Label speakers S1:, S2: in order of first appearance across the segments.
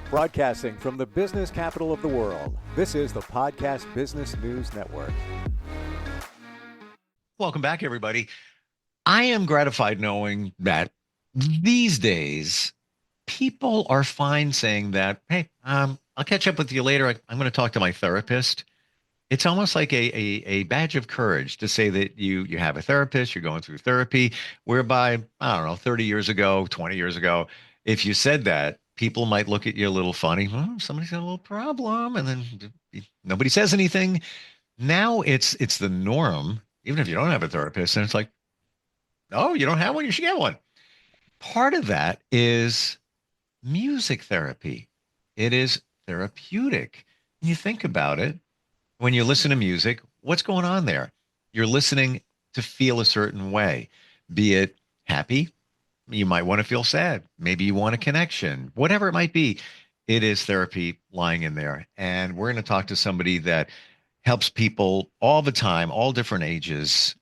S1: Broadcasting from the business capital of the world, this is the Podcast Business News Network.
S2: Welcome back, everybody. I am gratified knowing that these days people are fine saying that, hey, I'll catch up with you later. I'm going to talk to my therapist. It's almost like a badge of courage to say that you have a therapist, you're going through therapy, whereby, I don't know, 30 years ago, 20 years ago, if you said that, people might look at you a little funny. Well, somebody's got a little problem, and then nobody says anything. Now it's the norm, even if you don't have a therapist, and it's like, oh, you don't have one, you should get one. Part of that is music therapy. It is therapeutic. When you think about it, when you listen to music, what's going on there? You're listening to feel a certain way, be it happy, you might want to feel sad, maybe you want a connection, whatever it might be. It is therapy lying in there. And we're going to talk to somebody that helps people all the time, all different ages,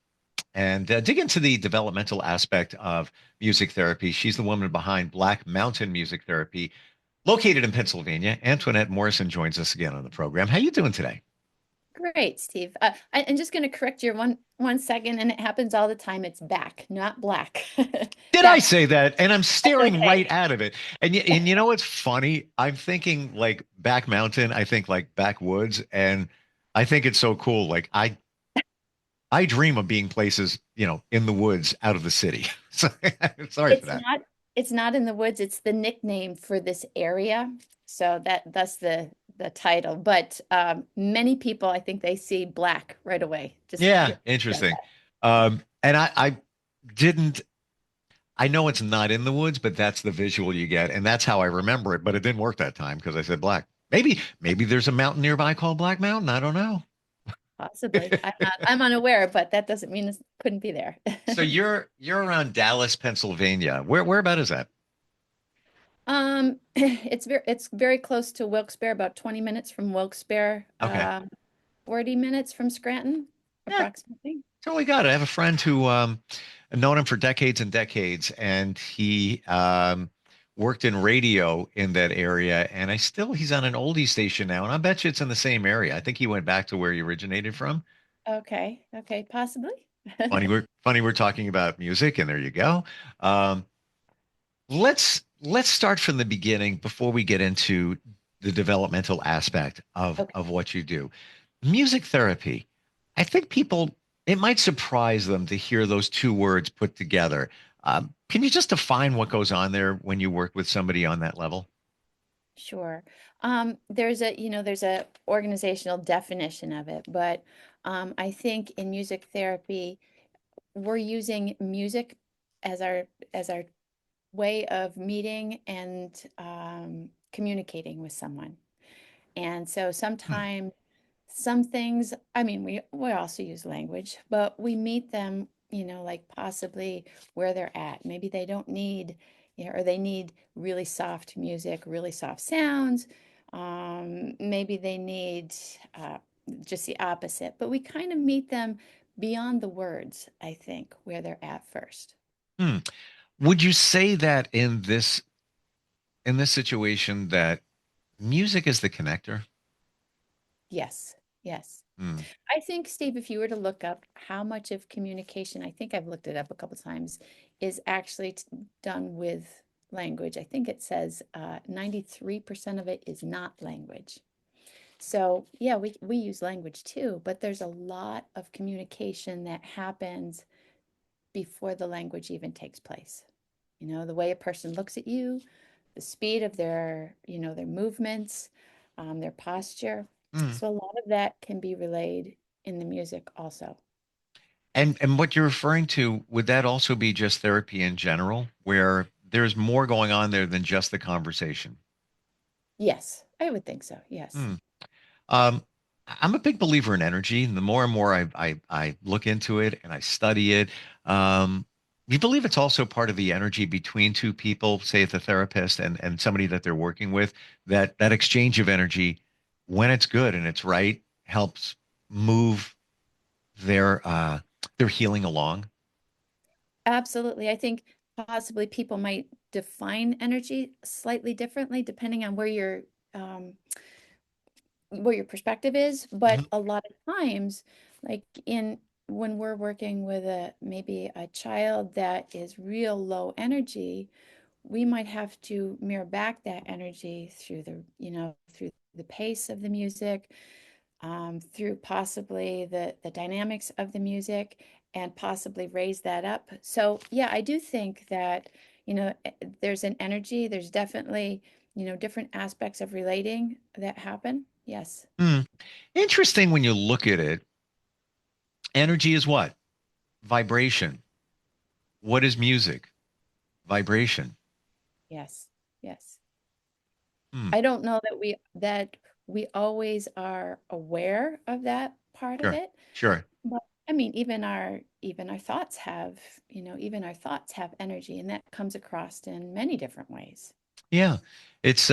S2: and dig into the developmental aspect of music therapy. She's the woman behind Black Mountain Music Therapy, located in Pennsylvania. Antoinette Morrison joins us again on the program. How you doing today?
S3: Great, Steve. I'm just going to correct you one second, and it happens all the time. It's back, not black.
S2: Did I
S3: That's
S2: say that? And I'm staring right
S3: okay.
S2: at it. And you know what's funny? I'm thinking like back mountain. I think like backwoods, and I think it's so cool. Like I dream of being places, in the woods, out of the city. So, sorry for
S3: It's
S2: that.
S3: not it's not in the woods. It's the nickname for this area. So that's the title. But many people, I think they see black right away. Just
S2: Yeah,
S3: yeah.
S2: interesting. And I didn't. I know it's not in the woods, but that's the visual you get, and that's how I remember it. But it didn't work that time because I said black. Maybe there's a mountain nearby called Black Mountain. I don't know.
S3: Possibly. I'm unaware, but that doesn't mean it couldn't be there.
S2: So you're around Dallas, Pennsylvania. Where about is that?
S3: It's very close to Wilkes-Barre, about 20 minutes from Wilkes-Barre,
S2: Okay.
S3: 40 minutes from Scranton,
S2: Yeah,
S3: approximately.
S2: totally got it. I have a friend who known him for decades and decades, and he worked in radio in that area. And he's on an oldie station now, and I bet you it's in the same area. I think he went back to where he originated from.
S3: Okay, okay, possibly.
S2: Funny we're talking about music, and there you go. Um, let's start from the beginning before we get into the developmental aspect
S3: Okay.
S2: of what you do. Music therapy. I think people, it might surprise them to hear those two words put together. Can you just define what goes on there when you work with somebody on that level?
S3: Sure. There's a organizational definition of it, but I think in music therapy, we're using music as our way of meeting and communicating with someone. And so
S2: Hmm.
S3: sometimes some things, I mean, we also use language, but we meet them, like possibly where they're at. Maybe they don't need, or they need really soft music, really soft sounds. Maybe they need just the opposite, but we kind of meet them beyond the words, I think, where they're at first.
S2: Hmm. Would you say that in this situation that music is the connector?
S3: Yes, yes.
S2: Hmm.
S3: I think, Steve, if you were to look up how much of communication, I think I've looked it up a couple times, is actually done with language. I think it says 93% of it is not language. So, yeah, we use language too, but there's a lot of communication that happens before the language even takes place. The way a person looks at you, the speed of their movements, their posture.
S2: Hmm.
S3: So a lot of that can be relayed in the music also.
S2: And what you're referring to, would that also be just therapy in general, where there's more going on there than just the conversation?
S3: Yes, I would think so. Yes.
S2: Hmm. Um, I'm a big believer in energy, and the more and more I look into it and I study it, um, you believe it's also part of the energy between two people, say the therapist and somebody that they're working with, that exchange of energy, when it's good and it's right, helps move their healing along.
S3: Absolutely. I think possibly people might define energy slightly differently depending on where your perspective is, but
S2: Mhm.
S3: a lot of times, like in when we're working with maybe a child that is real low energy, we might have to mirror back that energy through through the pace of the music, through possibly the dynamics of the music, and possibly raise that up. So yeah, I do think that, there's an energy, there's definitely, different aspects of relating that happen. Yes.
S2: Hmm. Interesting when you look at it. Energy is what? Vibration. What is music? Vibration.
S3: Yes. Yes.
S2: Hmm.
S3: I don't know that we always are aware of that part of
S2: Sure.
S3: it.
S2: Sure.
S3: But I mean, even our thoughts have, even our thoughts have energy, and that comes across in many different ways.
S2: Yeah. It's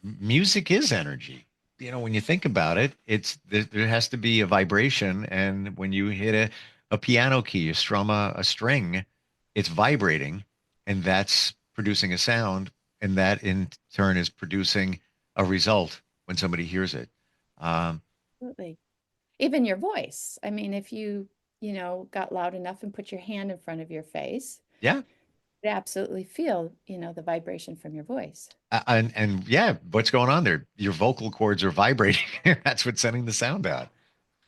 S2: music is energy. When you think about it, there has to be a vibration, and when you hit a piano key, you strum a string, it's vibrating, and that's producing a sound, and that in turn is producing a result when somebody hears it. Um,
S3: Absolutely. Even your voice. I mean, if you got loud enough and put your hand in front of your face,
S2: yeah.
S3: you absolutely feel, the vibration from your voice.
S2: And yeah, what's going on there? Your vocal cords are vibrating. That's what's sending the sound out.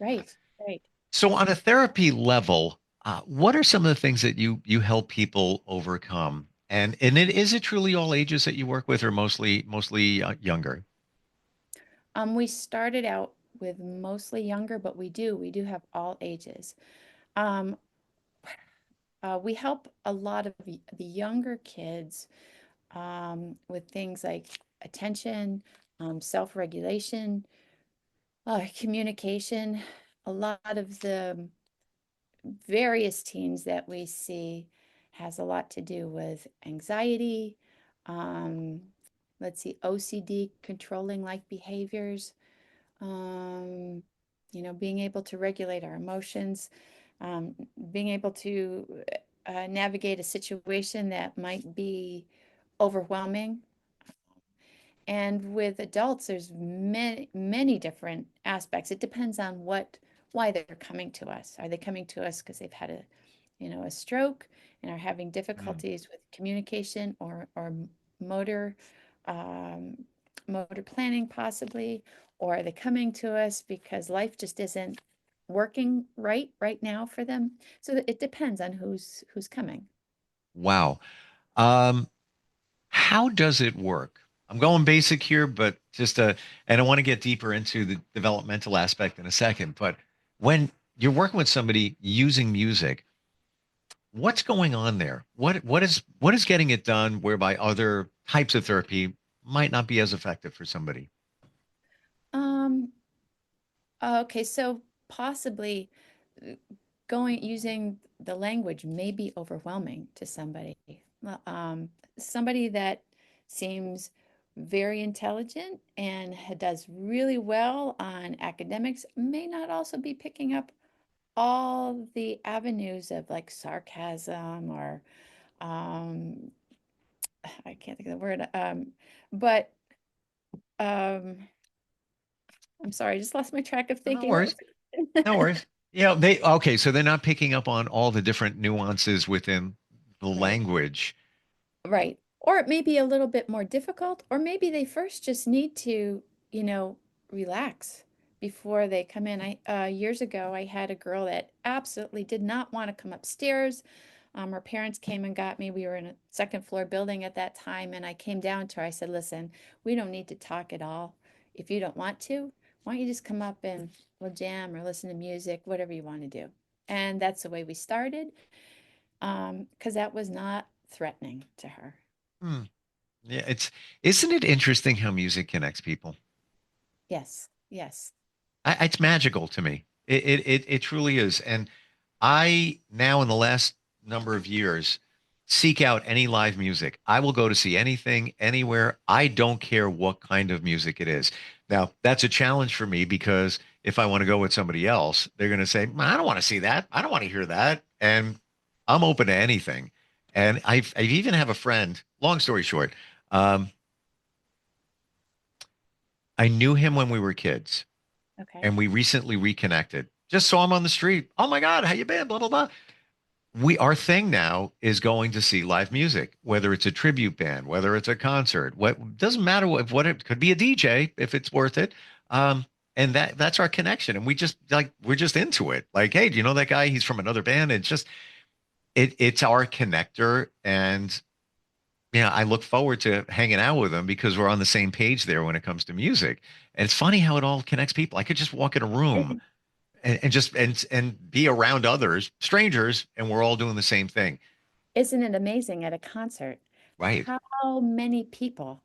S3: Right, right.
S2: So on a therapy level, what are some of the things that you help people overcome? And is it truly all ages that you work with, or mostly younger?
S3: We started out with mostly younger, but we do have all ages. Um, we help a lot of the younger kids with things like attention, self-regulation, communication. A lot of the various teens that we see has a lot to do with anxiety, um, let's see, OCD, controlling like behaviors, um, being able to regulate our emotions, um, being able to navigate a situation that might be overwhelming. And with adults, there's many, many different aspects. It depends on why they're coming to us. Are they coming to us because they've had a stroke and are having
S2: Mm.
S3: difficulties with communication or motor, um, motor planning possibly? Or are they coming to us because life just isn't working right now for them? So it depends on who's coming.
S2: Wow. Um, how does it work? I'm going basic here, but and I want to get deeper into the developmental aspect in a second. But when you're working with somebody using music, what's going on there? What is getting it done whereby other types of therapy might not be as effective for somebody?
S3: Um, Okay, so possibly uh, going using the language may be overwhelming to somebody. Somebody that seems very intelligent and does really well on academics may not also be picking up all the avenues of like sarcasm or um, I can't think of the word, but um, I'm sorry, I just lost my track of
S2: No
S3: thinking. What
S2: worries.
S3: was it?
S2: No worries. They okay, so they're not picking up on all the different nuances within the
S3: Right.
S2: language.
S3: Right. Or it may be a little bit more difficult, or maybe they first just need to, relax before they come in. Years ago, I had a girl that absolutely did not want to come upstairs. Her parents came and got me. We were in a second floor building at that time, and I came down to her. I said, "Listen, we don't need to talk at all. If you don't want to, why don't you just come up and we'll jam or listen to music, whatever you want to do." And that's the way we started, because that was not threatening to her.
S2: Hmm. Yeah, isn't it interesting how music connects people?
S3: Yes, yes.
S2: It's magical to me. It truly is. And I now in the last number of years seek out any live music. I will go to see anything, anywhere. I don't care what kind of music it is. Now, that's a challenge for me because if I want to go with somebody else, they're going to say, "Man, I don't want to see that. I don't want to hear that." And I'm open to anything. And I've even have a friend, long story short, um, I knew him when we were kids
S3: Okay.
S2: and we recently reconnected. Just saw him on the street. Oh my God, how you been? Blah, blah, blah. Our thing now is going to see live music, whether it's a tribute band, whether it's a concert, what doesn't matter what it could be, a DJ if it's worth it. And that's our connection. And we just like we're just into it. Like, hey, do you know that guy? He's from another band. It's just it's our connector. And yeah, I look forward to hanging out with him because we're on the same page there when it comes to music. And it's funny how it all connects people. I could just walk in a room
S3: Isn't,
S2: and just and be around others, strangers, and we're all doing the same thing.
S3: isn't it amazing at a concert
S2: Right.
S3: how many people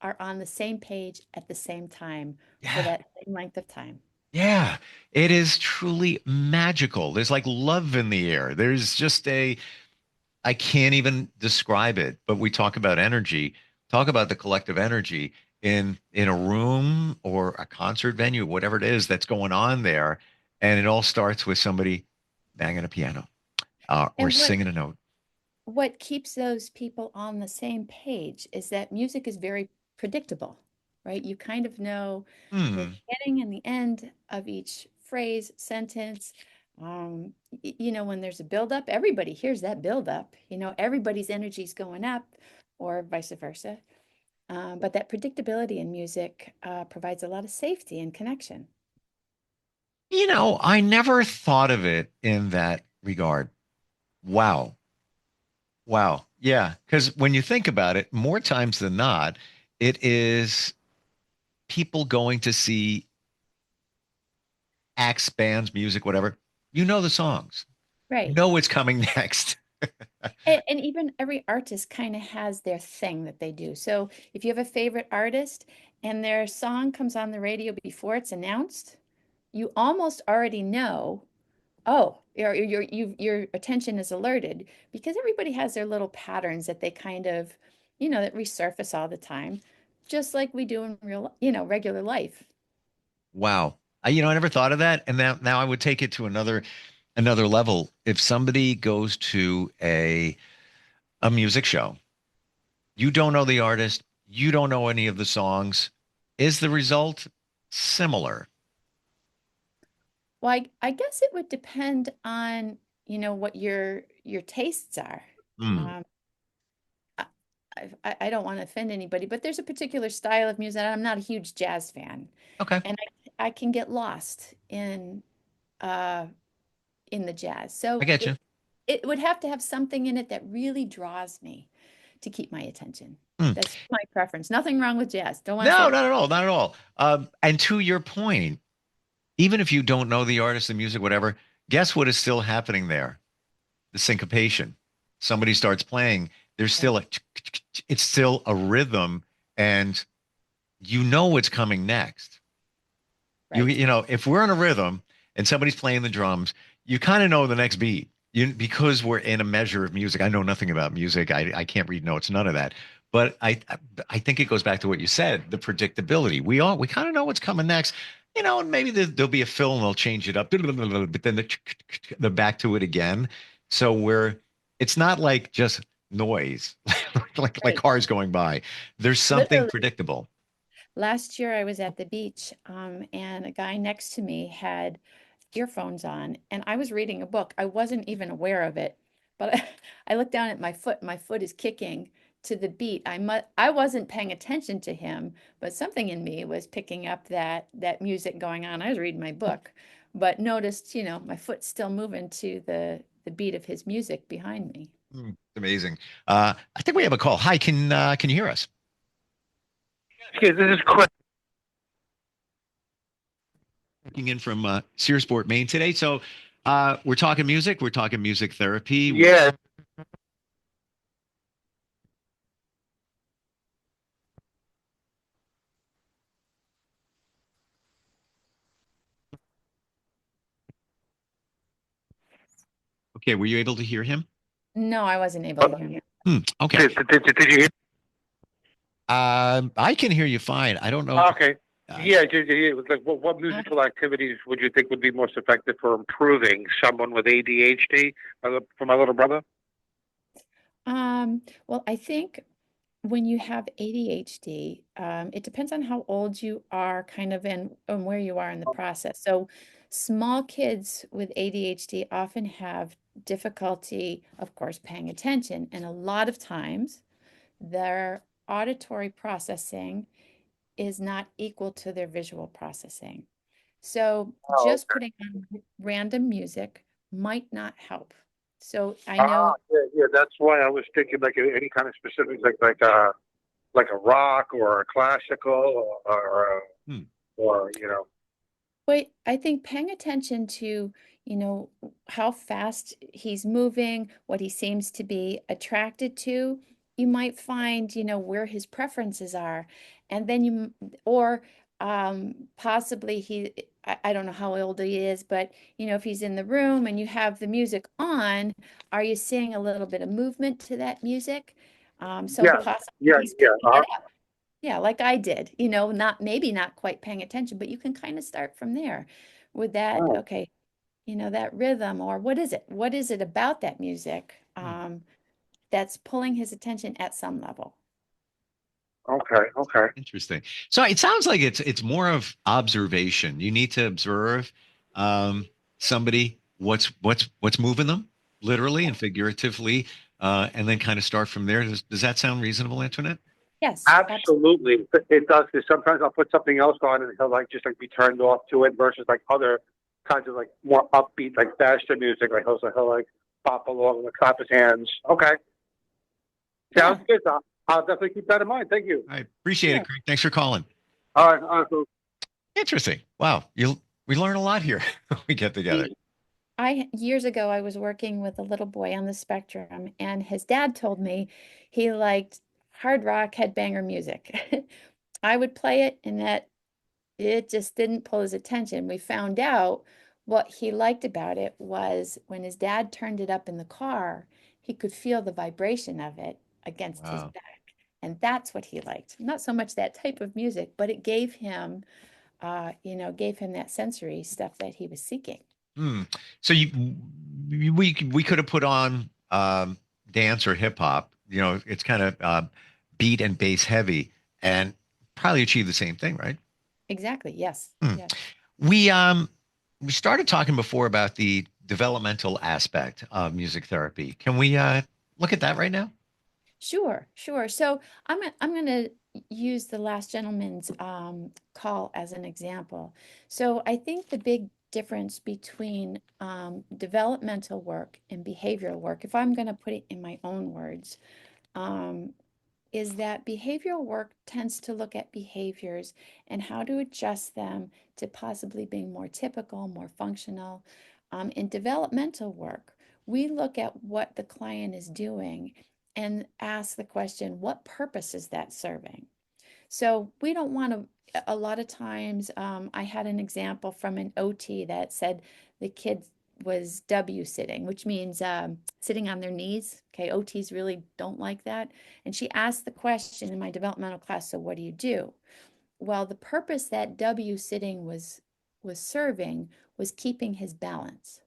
S3: are on the same page at the same time for
S2: Yeah.
S3: that same length of time?
S2: Yeah. It is truly magical. There's like love in the air. There's just I can't even describe it, but we talk about energy, talk about the collective energy in a room or a concert venue, whatever it is that's going on there. And it all starts with somebody banging a piano or
S3: And
S2: singing a note.
S3: what keeps those people on the same page is that music is very predictable, right? You kind of know the
S2: Hmm.
S3: beginning and the end of each phrase, sentence. When there's a buildup, everybody hears that buildup. Everybody's energy is going up, or vice versa. But that predictability in music provides a lot of safety and connection.
S2: I never thought of it in that regard. Wow. Wow. Yeah. Because when you think about it, more times than not, it is people going to see acts, bands, music, whatever. You know the songs. You
S3: Right.
S2: know what's coming next.
S3: And even every artist kind of has their thing that they do. So if you have a favorite artist and their song comes on the radio before it's announced, you almost already know, oh, your attention is alerted because everybody has their little patterns that they kind of, that resurface all the time, just like we do in real, regular life.
S2: Wow. I never thought of that. And now I would take it to another level. If somebody goes to a music show, you don't know the artist, you don't know any of the songs. Is the result similar?
S3: Well, I guess it would depend on, what your tastes are.
S2: Hmm.
S3: Um, I, I don't want to offend anybody, but there's a particular style of music. And I'm not a huge jazz fan,
S2: Okay.
S3: and I can get lost uh, in the jazz.
S2: I
S3: So
S2: get you.
S3: it would have to have something in it that really draws me to keep my attention.
S2: Hmm.
S3: That's my preference. Nothing wrong with jazz. Don't want to
S2: No,
S3: say
S2: not at all. Not at all. And to your point, even if you don't know the artist, the music, whatever, guess what is still happening there? The syncopation. Somebody starts playing. There's
S3: right,
S2: still it's still a rhythm, and you know what's coming next.
S3: right,
S2: If we're in a rhythm and somebody's playing the drums, you kind of know the next beat. Because we're in a measure of music. I know nothing about music. I can't read notes, none of that. But I think it goes back to what you said, the predictability. We kind of know what's coming next. And maybe there'll be a fill and they'll change it up, but then they're back to it again. So it's not like just noise, like
S3: right.
S2: cars going by. There's something
S3: Literally,
S2: predictable.
S3: last year I was at the beach, and a guy next to me had earphones on, and I was reading a book. I wasn't even aware of it, but I looked down at my foot. My foot is kicking to the beat. I wasn't paying attention to him, but something in me was picking up that music going on. I was reading my book, but noticed, my foot's still moving to the beat of his music behind me.
S2: Amazing. I think we have a call. Hi, can you hear us?
S4: Excuse, this is Chris.
S2: Checking in from Searsport, Maine today. So we're talking music. We're talking music therapy.
S4: Yeah.
S2: Okay, were you able to hear him?
S3: No, I wasn't able to hear him.
S2: Okay.
S4: Did you hear?
S2: I can hear you fine. I don't know.
S4: Okay. Yeah, it was like, what musical activities would you think would be most effective for improving someone with ADHD? For my little brother.
S3: Well, I think when you have ADHD, it depends on how old you are, kind of, and where you are in the process. So, small kids with ADHD often have difficulty, of course, paying attention, and a lot of times their auditory processing is not equal to their visual processing. So,
S4: Oh,
S3: just putting on random music might not help. So, I
S4: ah,
S3: know.
S4: yeah, yeah. That's why I was thinking like any kind of specifics, like a rock or a classical
S2: Hmm.
S4: or you know.
S3: But I think paying attention to, how fast he's moving, what he seems to be attracted to, you might find, where his preferences are. And then or possibly I don't know how old he is, but, if he's in the room and you have the music on, are you seeing a little bit of movement to that music? So
S4: Yeah,
S3: possibly
S4: yeah,
S3: he's
S4: yeah.
S3: picking it up. Yeah, like I did, not maybe not quite paying attention, but you can kind of start from there with that,
S4: Oh,
S3: okay, that rhythm, or what is it? What is it about that music
S2: Hmm.
S3: that's pulling his attention at some level?
S4: okay, okay.
S2: Interesting. So it sounds like it's more of observation. You need to observe um, somebody, what's moving them, literally and figuratively, and then kind of start from there. Does that sound reasonable, Antoinette?
S3: Yes, absolutely.
S4: Absolutely, it does. 'Cause sometimes I'll put something else on and he'll like just like be turned off to it versus like other kinds of like more upbeat, like faster music. Like he'll like pop along and clap his hands. Okay, sounds
S3: Yeah,
S4: good. I'll definitely keep that in mind. Thank you.
S2: I appreciate it,
S3: sure.
S2: Craig. Thanks for calling.
S4: All right. So
S2: Interesting. Wow, we learn a lot here. We get together.
S3: We, years ago, I was working with a little boy on the spectrum, and his dad told me he liked hard rock headbanger music. I would play it, and that it just didn't pull his attention. We found out what he liked about it was when his dad turned it up in the car, he could feel the vibration of it against his
S2: Wow.
S3: back. And that's what he liked. Not so much that type of music, but it gave him that sensory stuff that he was seeking.
S2: Hmm. So we could have put on dance or hip hop. It's kind of beat and bass heavy, and probably achieve the same thing, right?
S3: Exactly. Yes.
S2: Hmm.
S3: Yes.
S2: We started talking before about the developmental aspect of music therapy. Can we look at that right now?
S3: Sure, sure. So I'm gonna use the last gentleman's call as an example. So I think the big difference between developmental work and behavioral work, if I'm going to put it in my own words, um, is that behavioral work tends to look at behaviors and how to adjust them to possibly being more typical, more functional. In developmental work, we look at what the client is doing and ask the question, what purpose is that serving? So we don't want to, a lot of times, I had an example from an OT that said the kid was W sitting, which means sitting on their knees. Okay, OTs really don't like that. And she asked the question in my developmental class, so what do you do? Well, the purpose that W sitting was serving was keeping his balance.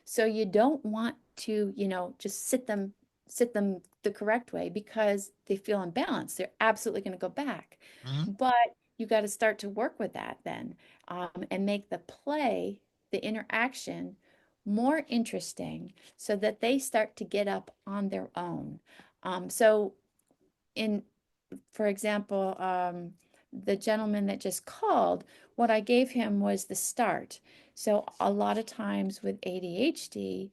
S3: So you don't want to, just sit them the correct way because they feel imbalanced. They're absolutely going to go back.
S2: Mhm.
S3: But you got to start to work with that then, and make the play, the interaction more interesting so that they start to get up on their own. So in for example, the gentleman that just called, what I gave him was the start. So a lot of times with ADHD,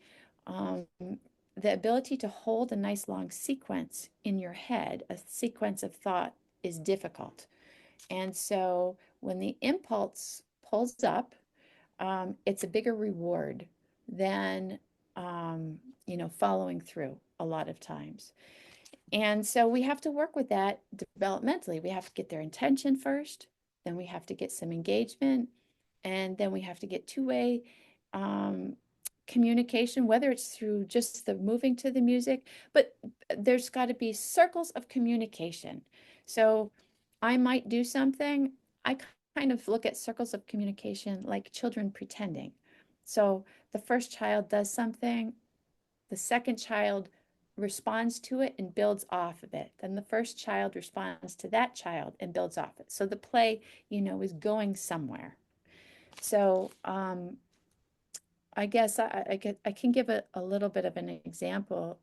S3: the ability to hold a nice long sequence in your head, a sequence of thought, is difficult. And so when the impulse pulls up, it's a bigger reward than following through a lot of times. And so we have to work with that developmentally. We have to get their intention first, then we have to get some engagement, and then we have to get two-way um, communication, whether it's through just the moving to the music, but there's got to be circles of communication. So I might do something, I kind of look at circles of communication like children pretending. So the first child does something, the second child responds to it and builds off of it. Then the first child responds to that child and builds off it. So the play, is going somewhere. So I guess I can give a little bit of an example.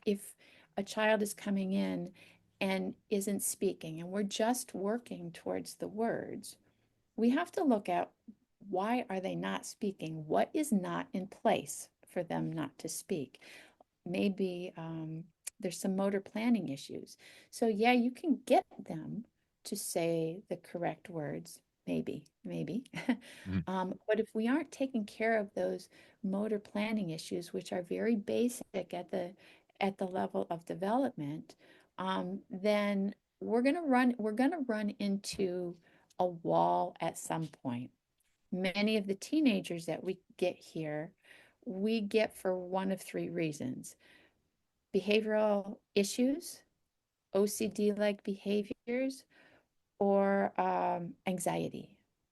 S3: If a child is coming in and isn't speaking, and we're just working towards the words, we have to look at, why are they not speaking? What is not in place for them not to speak? Maybe there's some motor planning issues. So yeah, you can get them to say the correct words, maybe. But if we aren't taking care of those motor planning issues, which are very basic at the level of development, then we're gonna run into a wall at some point. Many of the teenagers that we get here, we get for one of three reasons: behavioral issues, OCD-like behaviors, or anxiety.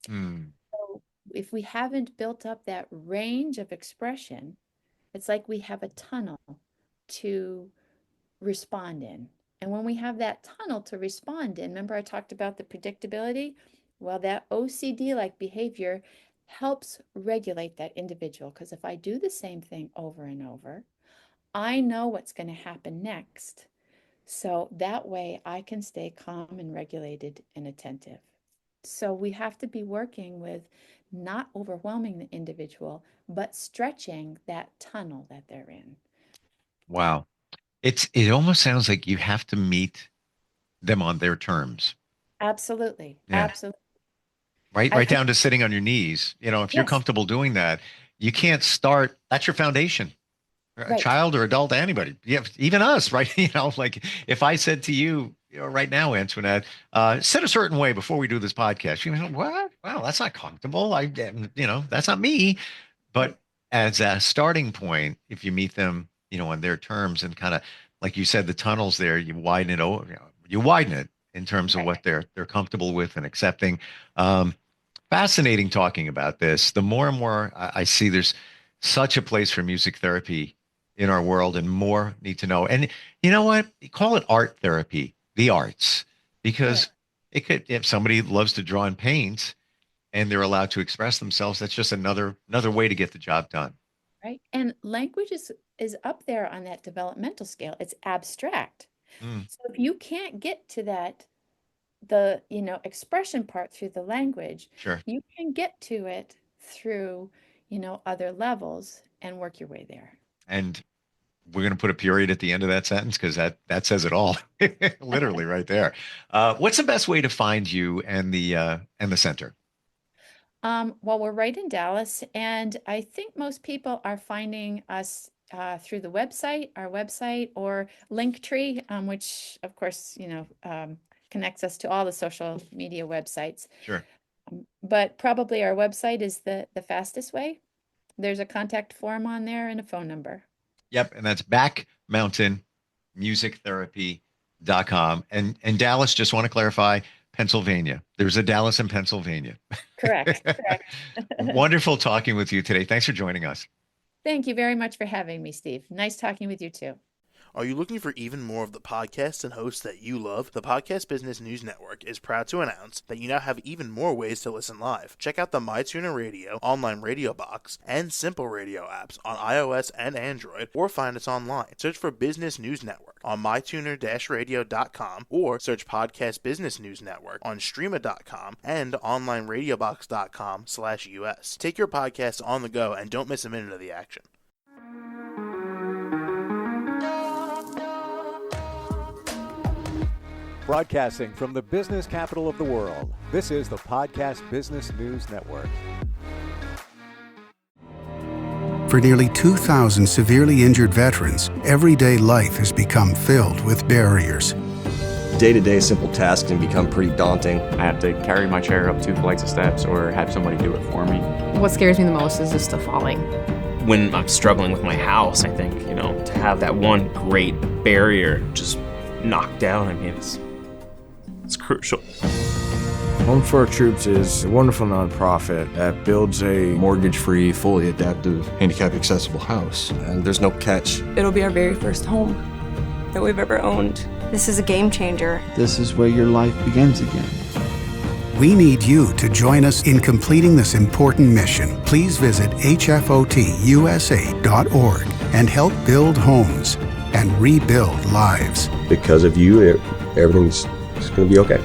S3: So if we haven't built up that range of expression, it's like we have a tunnel to respond in. And when we have that tunnel to respond in, remember I talked about the predictability? Well, that OCD-like behavior helps regulate that individual, because if I do the same thing over and over, I know what's going to happen next. So that way I can stay calm and regulated and attentive. So we have to be working with not overwhelming the individual, but stretching that tunnel that they're in.
S2: Wow. It almost sounds like you have to meet them on their terms.
S3: Absolutely.
S2: Yeah.
S3: Absolutely.
S2: Right down to sitting on your knees. If you're comfortable doing that, you can't start. That's your foundation. A
S3: Right.
S2: child or adult, anybody. Yeah, even us, right? Like if I said to you, right now, Antoinette, sit a certain way before we do this podcast, you know, what? Wow, that's not comfortable. That's not me. But as a starting point, if you meet them, on their terms, and kind of, like you said, the tunnels there, you widen it over, you widen it in terms of what they're comfortable with and accepting. Fascinating talking about this. The more and more I see there's such a place for music therapy in our world, and more need to know. And you know what? Call it art therapy, the arts, because it could, if somebody loves to draw and paint and they're allowed to express themselves, that's just another way to get the job done.
S3: Right. And language is up there on that developmental scale. It's abstract. So if you can't get to that, the expression part through the language,
S2: Sure,
S3: you can get to it through other levels and work your way there.
S2: and we're going to put a period at the end of that sentence, because that says it all. Literally right there. What's the best way to find you and the center?
S3: Well, we're right in Dallas, and I think most people are finding us through the website, our website, or Linktree, which of course connects us to all the social media websites.
S2: Sure.
S3: But probably our website is the fastest way. There's a contact form on there and a phone number.
S2: Yep. And that's backmountainmusictherapy.com. And Dallas, just want to clarify, Pennsylvania. There's a Dallas in Pennsylvania.
S3: Correct.
S2: Wonderful talking with you today. Thanks for joining us.
S3: Thank you very much for having me, Steve. Nice talking with you too.
S5: Are you looking for even more of the podcasts and hosts that you love? The Podcast Business News Network is proud to announce that you now have even more ways to listen live. Check out the MyTuner Radio, online radio box, and Simple Radio apps on iOS and Android, or find us online. Search for Business News Network on mytuner-radio.com, or search Podcast Business News Network on streama.com and onlineradiobox.com/US. Take your podcast on the go and don't miss a minute of the action.
S1: Broadcasting from the business capital of the world, this is the Podcast Business News Network.
S6: For nearly 2,000 severely injured veterans, everyday life has become filled with barriers.
S7: Day-to-day simple tasks can become pretty daunting.
S8: I have to carry my chair up 2 flights of steps or have somebody do it for me.
S9: What scares me the most is just the falling.
S10: When I'm struggling with my house, I think, to have that one great barrier just knocked down, it's crucial.
S11: Home for Our Troops is a wonderful nonprofit that builds a
S7: mortgage-free, fully adaptive, handicap-accessible house. And there's no catch.
S9: It'll be our very first home.
S12: that we've ever owned. This is a game changer.
S13: This is where your life begins again.
S6: We need you to join us in completing this important mission. Please visit hfotusa.org and help build homes and rebuild lives.
S7: Because of you, everything's going to be okay.